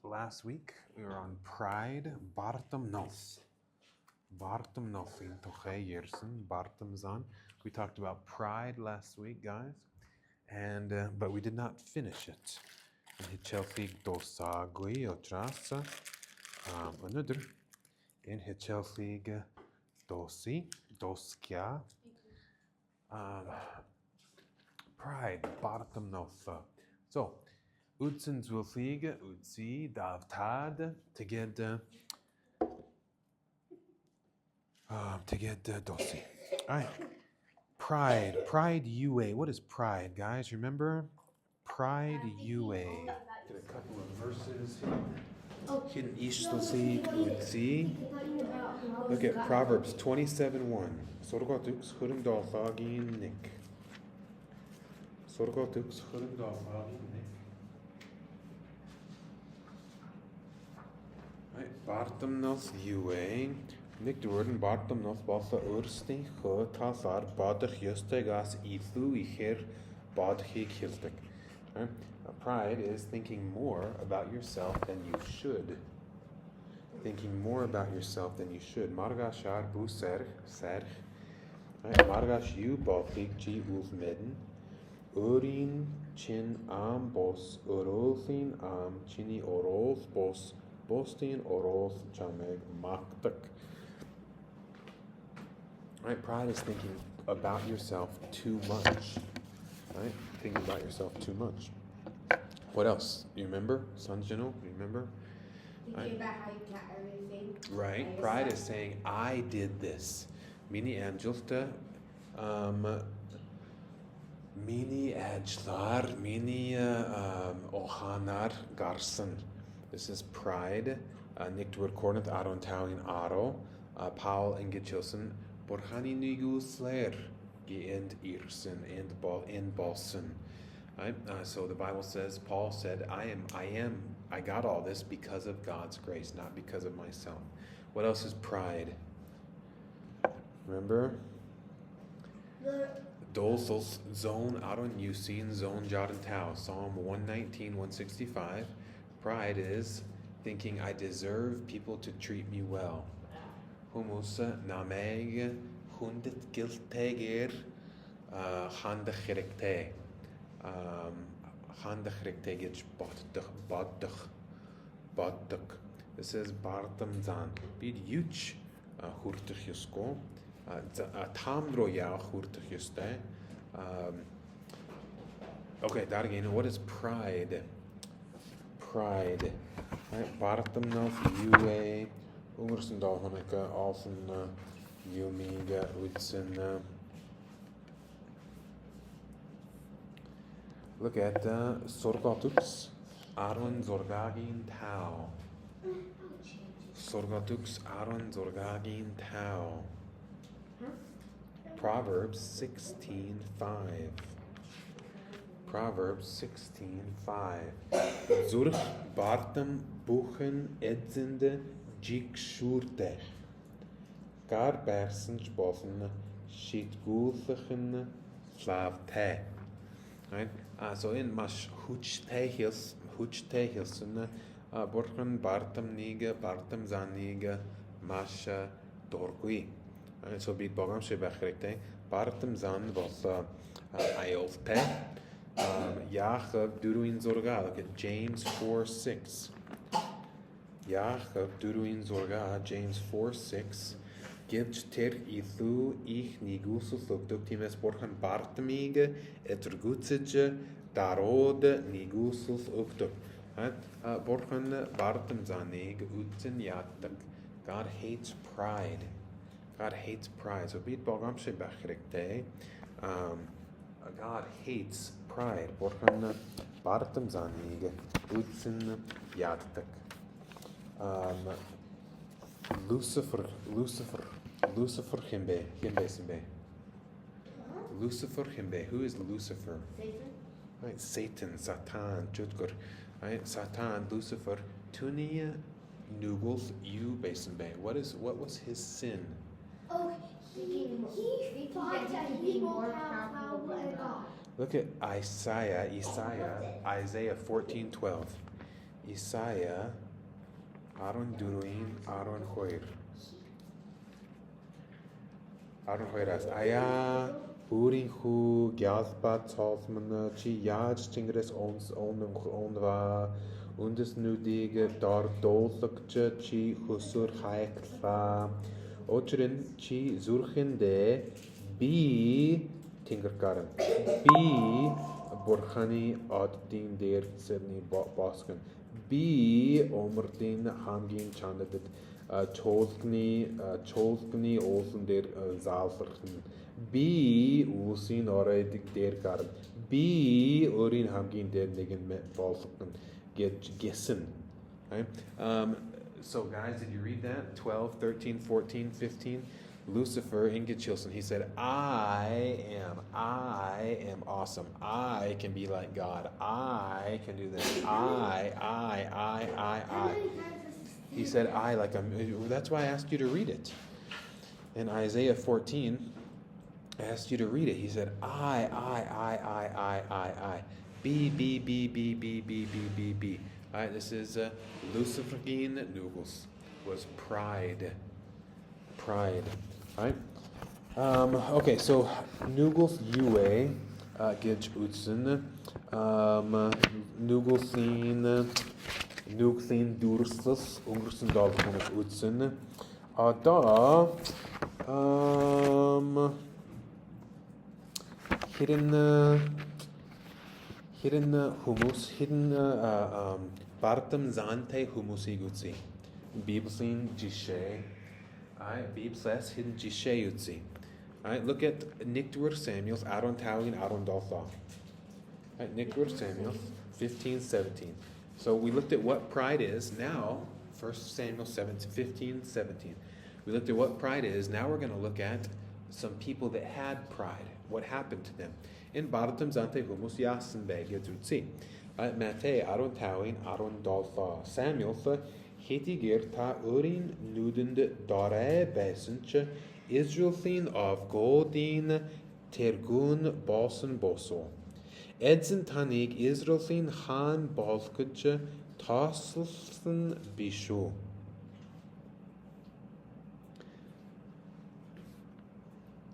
Last week we were on Pride, Bartam Nos. Bartam Nosin, Toche Yersen, Bartam Zan. We talked about pride last week, guys, and but we did not finish it. In Hichelfig dosagui otras, another. In Hichelfig dosi, doskia. Pride, Bartam Nos. So, Utsen Zwilfig, Utsi, Davtad, to get Dosi. All right. Pride UA. What is pride, guys? Remember? Pride UA. Get a couple of verses here. Hin Ishlosig Utsi. Look at Proverbs 27:1. Sorgotux Hurundalfagin Nick. Sorgotux Hurundalfagin Nick. Bartemnos UA. Nick de woorden Bartemnos bassa ursting tasar badig justig as ithu icher badig hilstig. Pride is thinking more about yourself than you should. Thinking more about yourself than you should. Margashar bu serg. Margash you badig G ulf medden. Urin chin am bos urolthin am chini orolf bos. Bostin oros chameg maktak. Right, pride is thinking about yourself too much. Right, thinking about yourself too much. What else? You remember, Sanjano? Remember? Thinking about how you got everything. Right. Pride is saying, "I did this." Mini angelsta, mini ajlar, mini ohanar garson. This is pride. Nick wordt kornet Aron Towing Aro, Paul and Gitchilson, Borhani Nigu Slayer, Geend Irsen and Balson. Right? So the Bible says, Paul said, I got all this because of God's grace, not because of myself. What else is pride? Remember? Dolsos Zone Aron Yusin Zone Jaden Tau, Psalm 119, 165. Pride is thinking I deserve people to treat me well. Humusa nameg hundit gilteger handegerekte. Handegerekte baduk. This is Bartam Zan. Bid yuch hurtig jusko. Tamdro ya hurtig juste. Okay, daar again. What is pride? Pride. Right, Bartam Naf UA. Ungersen Dalhaneke, Alfen Yumiga Utsen. Look at Sorgatux Aron Zorgagin Tau. Sorgatux Aron Zorgagin Tau. Proverbs 16:5. Proverbs 16:5. Zurch Bartam Buchen Edzende Jikshurtech. Gar Bersen Spoffen Shitgulfichen Flavte. Right? So in Mash Huchtehilsen Borchen Bartam Niga Bartam Zaniga Masha Dorgui. Right? So beat Bogam Shebechrekte. Bartam Zan was Ayolte. Jacob Duruin Zorga. Look at James 4:6. Jacob Duruin Zorga, James 4:6. Gibt ter ithu ich nigusus lukduktimes borchan bartamige etergutsige darode nigusus ukduk. Borchan bartam zanig utsen yatak. God hates pride. God hates pride. So beat bogam shebachrekte. God hates pride. Borchan bartam zanig utsen yatak. Lucifer Himbe Simbe. Lucifer Himbe. Who is Lucifer? Satan. Right, Satan, Satan, Jutgur. Right, Satan, Lucifer. Tunia Nugels U Basimbe. What was his sin? Oh, he thought that he'd be more powerful than God. Look at Isaiah 14:12. Isaiah, Aaron Duruin, Aaron Hoir. Aaron Hoiras. Aya, Urin Hu, Gyalpa, Zalsman, Chi Yaj, Tingres, Onva, Undes Nudige, Dar Dolsakje, Chi Husur Haikla, Otrin, Chi Zurchen de, Bi, Tingerkaren, Bi, Borchani, Addin, Der, Sydney, Bosken, Bi, Omerdin, Hangin, Chandet, Cholskni, Olsen der Zaalverchen. B, Usin Oredig der Garden. B, Urin Hamgin der Nigen Balfken. Gissen. Right? So, guys, did you read that? 12, 13, 14, 15? Lucifer, Inge Chilson, he said, I am awesome. I can be like God. I can do this. I. He said, that's why I asked you to read it. In Isaiah 14, I asked you to read it. He said, I. B. All right, this is Luciferin Nugels. Was pride. All right. Okay, so Nugels Yue, Gidj Utsen, Nugelsin. Nugthin Durslas, Ungersen Dalvonus Utsen. Hidden humus, Bartem Zante humusi gutsi. Bibelsin Jishe. Alright, Bibles hidden Jishe utsi. Alright, look at Nictor Samuel's Aaron Towing, Aaron Doltha. Alright, Nictor Samuel, 15, 17. So we looked at what pride is. Now, 1 Samuel 15, 17. We looked at what pride is. Now we're going to look at some people that had pride. What happened to them? In Bartem Zante Humus Yasen Begedutsi. Mate Aaron Towing, Aaron Dolfa. Samuel, Hetigir ta Urin Nudend Dore Besenche, Israelthin of Godin Tergun Bossen Bosso. Edsen tanig Israelthin Han Balkudje Tasselsen Bishu.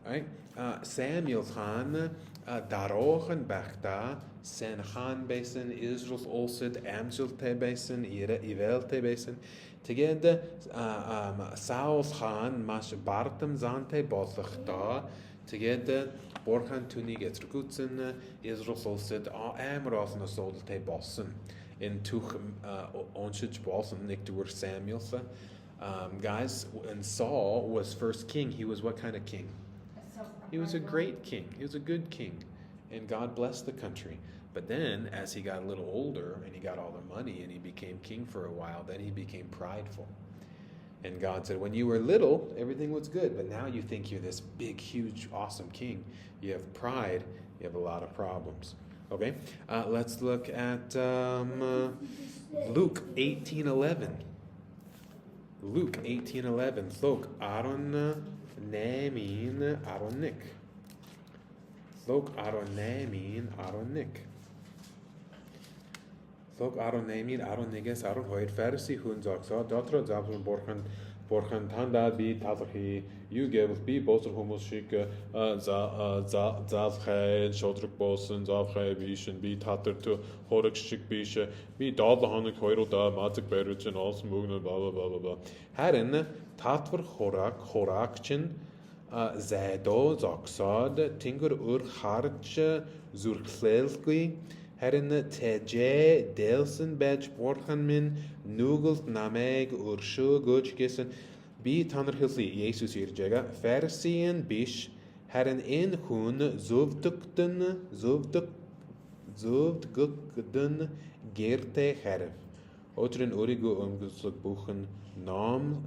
Right? Samuel Han Darochen Bachta Sen Han Basin Israel Olsid Amzulte Basin Ivelte Basin Together Saul Han Mash Bartem Zante Bothachta Together Borchan Tunig Etrukutsen Israel Olsid Amroth Nasolte Bossen in Tuch Onshich Bossen Nictor Samuel. Guys, when Saul was first king, he was what kind of king? He was a great king. He was a good king. And God blessed the country. But then, as he got a little older and he got all the money and he became king for a while, then he became prideful. And God said, when you were little, everything was good. But now you think you're this big, huge, awesome king. You have pride. You have a lot of problems. Okay? Let's look at Luke 18:11. Luke 18:11. Look, Aaron Namin Aronik. Look, Aaron Namin Aronik. Look, Aaron Namin Aroniges Aaron Hoyt Farsi Hunzaksa Datra Zabun Borchan Tanda bi Tadhi you gave be Boster Humushik Zavhe Shodruk Bosen Zavhe Bishan be Tatter to Horek Shik Bisha be Dal the Hanik Hoiro da Matic Berich and also Mugna blah blah blah blah. Harin Tatver Horakchin Zado Zaksad Tingur Ur Harch Zurklelki Herin Teje Delsen Badge Borchanmin Nugelt Nameg Urshu Gutchkissen Be Tanner Hilsi Jesus hier Jega Fersian Bish Herin in Hun Zuvdukten Gerte Herf Otrin Urigo Umgusluk Buchen Nam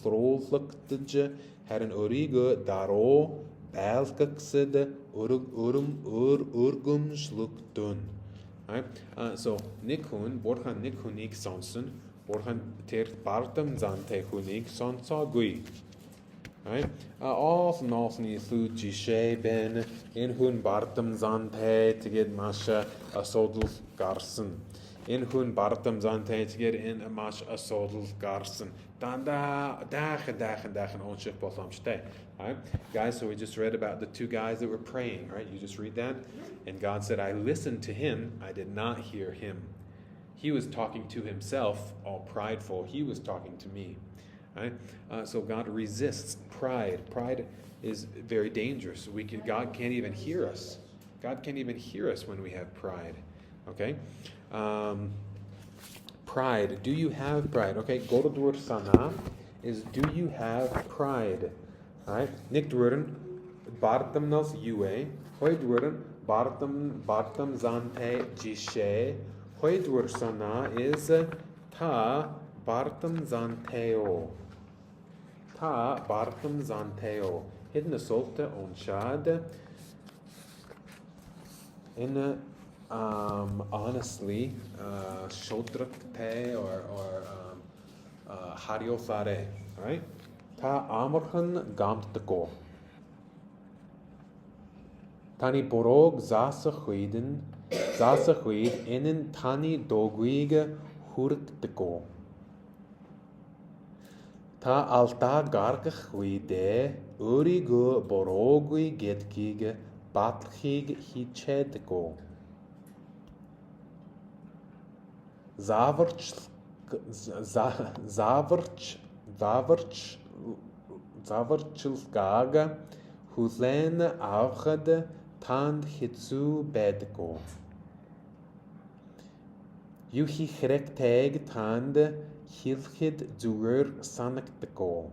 Throlluktje Herin Urigo Daro Balkaksed Urgum Schluktun. Right? So Nikhun, Borhan Nikhunik Sonson, Borhan Ter Bartam Zante Hunik Sonsagui. Right? All ni thu Jishe Ben in Hun Bartam Zante to get Masha Asodul Garson. In hun bartam zanteitger in a mash a sodel garsen. Danda dachen onshich botham shtei. Alright? Guys, so we just read about the two guys that were praying, right? You just read that? And God said, I listened to him, I did not hear him. He was talking to himself, all prideful. He was talking to me. Right? So God resists pride. Pride is very dangerous. God can't even hear us. God can't even hear us when we have pride. Okay? Pride. Do you have pride? Okay, Goldur Sana is do you have pride? Right? Nick Dwurren, Bartam Nals Yue, Hoy Dwurren, Bartam Zante Jishe, Hoy Dwur Sana is Ta Bartam Zanteo. Ta Bartam Zanteo. Hidden Solte Onshad. In honestly, Shodrakte or Hariofare, right? Ta Amorhan Gamtako. Tani Borog Zasachweden, Zasachwed innen Tani Dogwige Hurktako. Ta Alta Gargachwede, Urigo Borogwi Getkige, Batlchig Hichedko. Zavarchilgaga, Huzen Auchad, Tand Hitsu Bedko. Yuhi Chrekteg Tand, Hilchid Zur Sanaktko.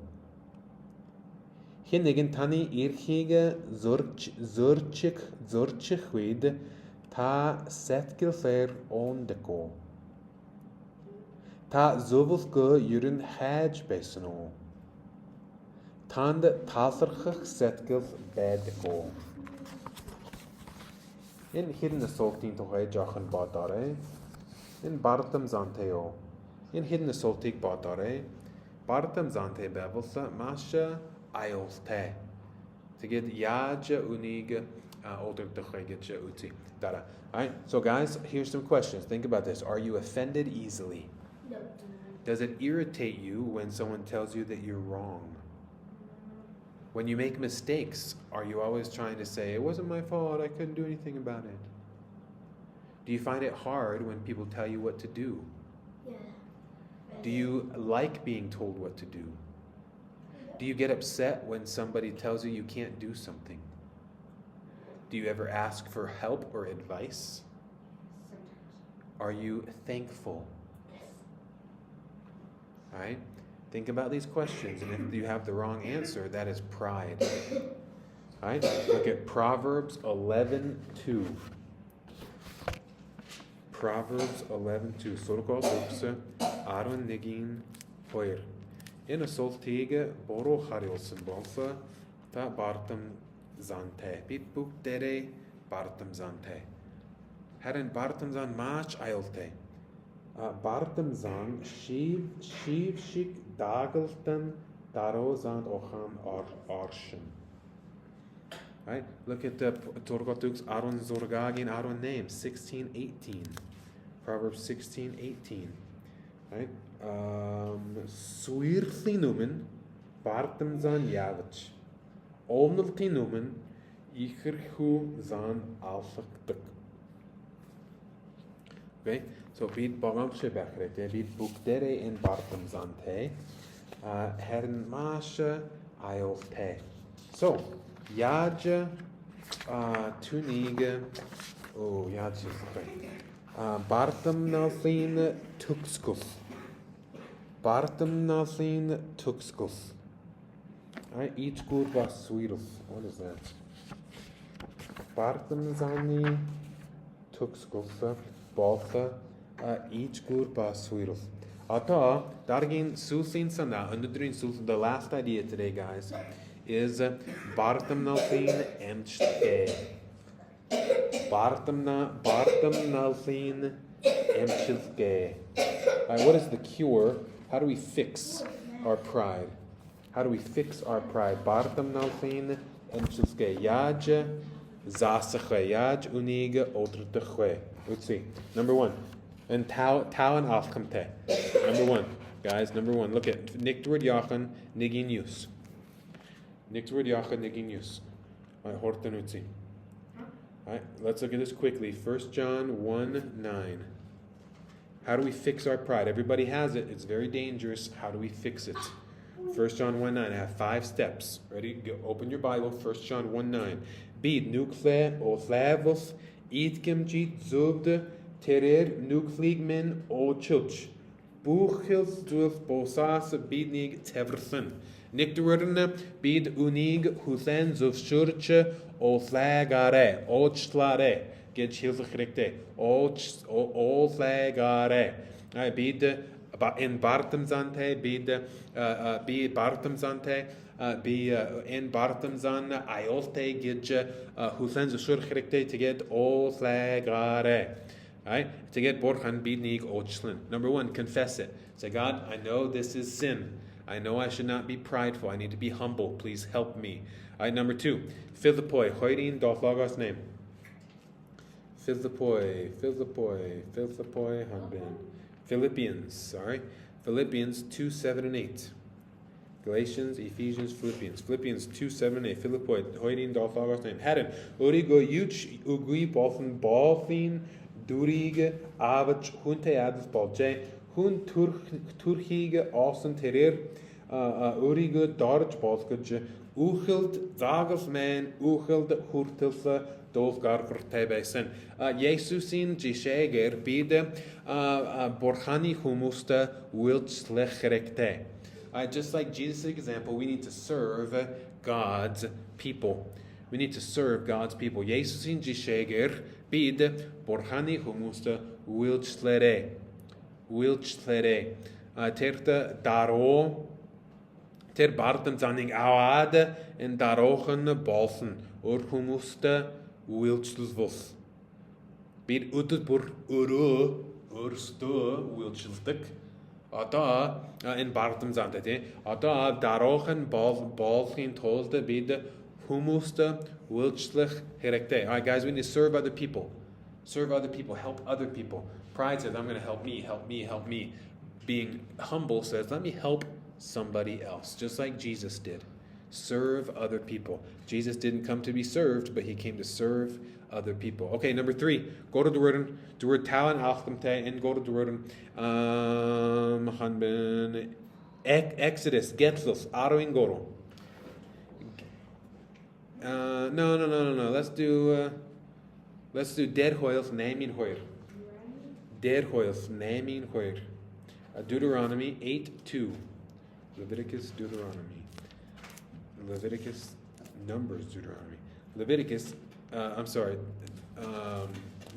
Hinnigen Tani Irchige Zurchig Ta Setkilfer Ondeko. Ta Zovulke Yurin Haj Besno. Tand Tasarchig Setkil Bedeko. In hidden assaulting to Jachen Batare. In Bartam Zanteo. In hidden assaulting Batare. Bartam Zante Bevelsa Masha Ayolte. To get Yaja Unig older to Uti. Dara. Alright, so guys, here's some questions. Think about this. Are you offended easily? No. Does it irritate you when someone tells you that you're wrong? When you make mistakes, are you always trying to say, it wasn't my fault, I couldn't do anything about it? Do you find it hard when people tell you what to do? Yeah. Do you like being told what to do? Do you get upset when somebody tells you can't do something? Do you ever ask for help or advice? Sometimes. Are you thankful? Yes. All right? Think about these questions, and if you have the wrong answer, that is pride. All right? Look at Proverbs 11:2. Proverbs 11:2. Sorgos ukse Aron nigin hoir. In a soltige boro hariosen bolfa ta bartam zante. Bit book dere bartam zante. Herren bartam zan mach ailte. Bartam zan shiv shik dagelten darozan ochan arschen. Right? Look at the Torgotux Aron Zorgagin Aron name 16:18. Proverbs 16:18. Right? Suirthinumen Bartam zan yavich. Omnultinumen Icherhu zan alfaktuk. Okay, so bid bogam shebachrete, bid bukdere in Bartam zante, herren masha ayolte. So, Yaj Tunige, oh, Yaj is okay. Bartam nalthin tuxkus. Bartam nalthin tuxkus. Alright, each good was sweetuf. What is that? Bartam zani tuxkus. Baltha, each good was sweetuf. Ata, dargin sulsin sana, underdrin sulsin. The last idea today, guys, is Bartam nalthin emchke. Bartam nalthin emchke. What is the cure? How do we fix our pride? How do we fix our pride? Bartam nalthin emchke. Yaj zasache. Yaj uniga otrtechwe. Let's see. Number one, And Tau and Alchemte. Number one, guys, number one. Look at Nichtword Yachan Nigin Yus. Nichtword Yachan Nigin Yus. Alright, Hortenutzi. Alright, let's look at this quickly. 1 John 1:9. How do we fix our pride? Everybody has it. It's very dangerous. How do we fix it? 1 John 1:9. I have 5 steps. Ready? Go, open your Bible. 1 John 1:9. Bid nukle o flavos itgemjit zubde terer nukligmen o chulch. Buchels dulf bosas bidnig teversen. Nictorerne bid unig husen zuf shurche o flagare o chlare. Get hilfe gekte o flagare. I bid in Bartemzante bid be Bartemzante be in Bartemzan Iolte gidje husen zuf shurche to get o flagare. Right? To get borchan bidnig ochlin. Number one, confess it. Say, God, I know this is sin. I know I should not be prideful. I need to be humble. Please help me. All right, number two, Philippoi. Hoidin Dolflagos name. Philippoi, Hanbin. Philippians, all right? Philippians 2, 7, and 8. Galatians, Ephesians, Philippians. Philippians 2, 7, and 8. Philippoi. Hoidin Dolflagos name. Hadden. Urigo yuch ugui bolfen balfin durige avach hunte adus balje. Hun turchige ausen terir urige darch balskudje uchild dagels man uchild hurtilse dolfgarver tebesen. Jesusin gisheger bide borchani humusta wilch lecherekte. Just like Jesus' example, we need to serve God's people. We need to serve God's people. Jesusin gisheger bide borchani humusta wilch lere. Wilchlere. Terte daro. Ter bartem zanning awade en darochen balsen. Humuste wilchlvos. Bid utbur uru urstu wilchlstik. Ata in bartem zante. Ata darochen balsin tolde bid humuste wilchlich herekte. Alright, guys, we need to serve other people. Serve other people, help other people. Pride says, I'm going to help me, help me, help me. Being humble says, let me help somebody else, just like Jesus did. Serve other people. Jesus didn't come to be served, but he came to serve other people. Okay, number 3. Go to the word talan alchemte, and go to the word hanben Exodus, Getzlos, Aroin Goro. No. Let's do dead hoils, namin hoir. Dead hoils, namin hoir. Deuteronomy 8:2. Leviticus, Deuteronomy. Leviticus, Numbers, Deuteronomy. Leviticus,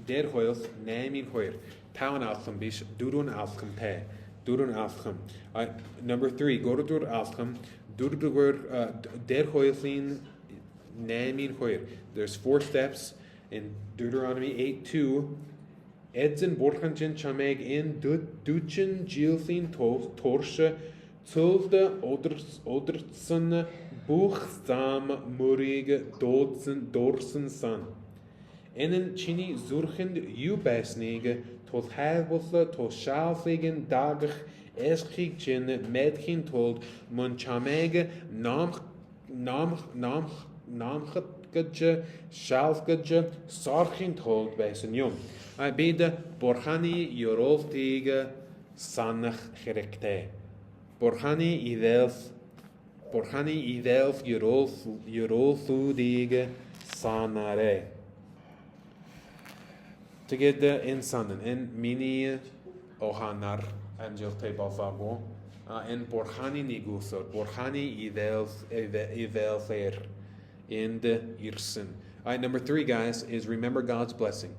dead hoils, namin hoir. Town alchem bish, dudun alchem pe. Dudun alchem. Number 3, go to dur alchem. Do the word dead hoilin, namin hoir. There's 4 steps. In Deuteronomy 8:2, Edzen borchanchen chameg in duchen jilthin torsche zulde odertsen buchsam murig dorsen san. Innen chini zurchend jubesnige tot heilbosle tot schalfigen dagig eschig chin medchin told mun chamege namchet Gudje, Shalf Gudje, Sarchin told bij zijn jong. I bid Borchani Yoroltige Sanach Gerekte. Borchani Idelf Yorolfudige Sanare. To get the insanen in mini Ohanar Angel Tebalfago. In Borchani Nigusor, Borchani Idelfer. In the Irsen. All right, number 3, guys, is remember God's blessing.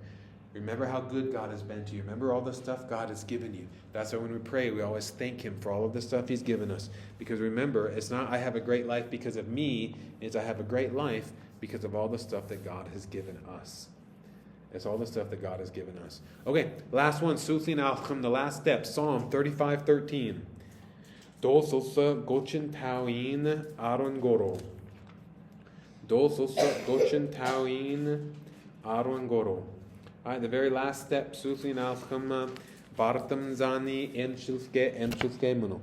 Remember how good God has been to you. Remember all the stuff God has given you. That's why when we pray, we always thank Him for all of the stuff He's given us. Because remember, it's not I have a great life because of me. It's I have a great life because of all the stuff that God has given us. It's all the stuff that God has given us. Okay, last one, Sulin Alchem, the last step, Psalm 35:13. Dolsosa Gochin Tauin Aron Goro. Dolsosa Gochin Tauin Aron Goro. All right, the very last step, Sulin Alchem, Bartam zani emchilske muno.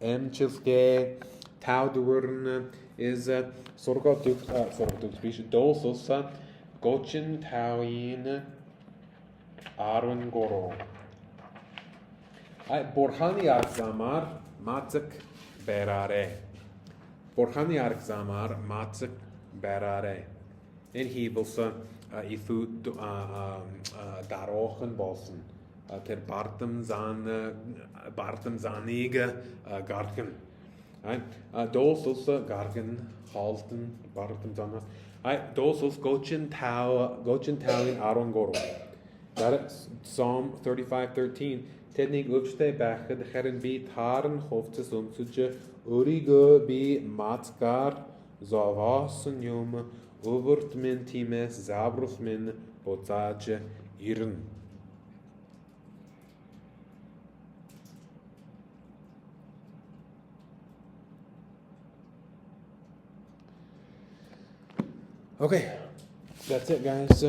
Emchilske tauduurn is sorgotuk dolsos gochin tauin arun goro. Borhani zamar matzak berare. Borhani zamar matzak berare. En hibelsa ifu darochen bossen. Ter bartem zanige garken. Dosos garken halten bartem zana. Dosos gochin tau in aron goro. That is Psalm 35:13. Tednig upste bache de herren bi taren hofte sumsuje urigo bi matgar zavasen yom overt min times zabrus min bozaje iren. Okay, that's it, guys.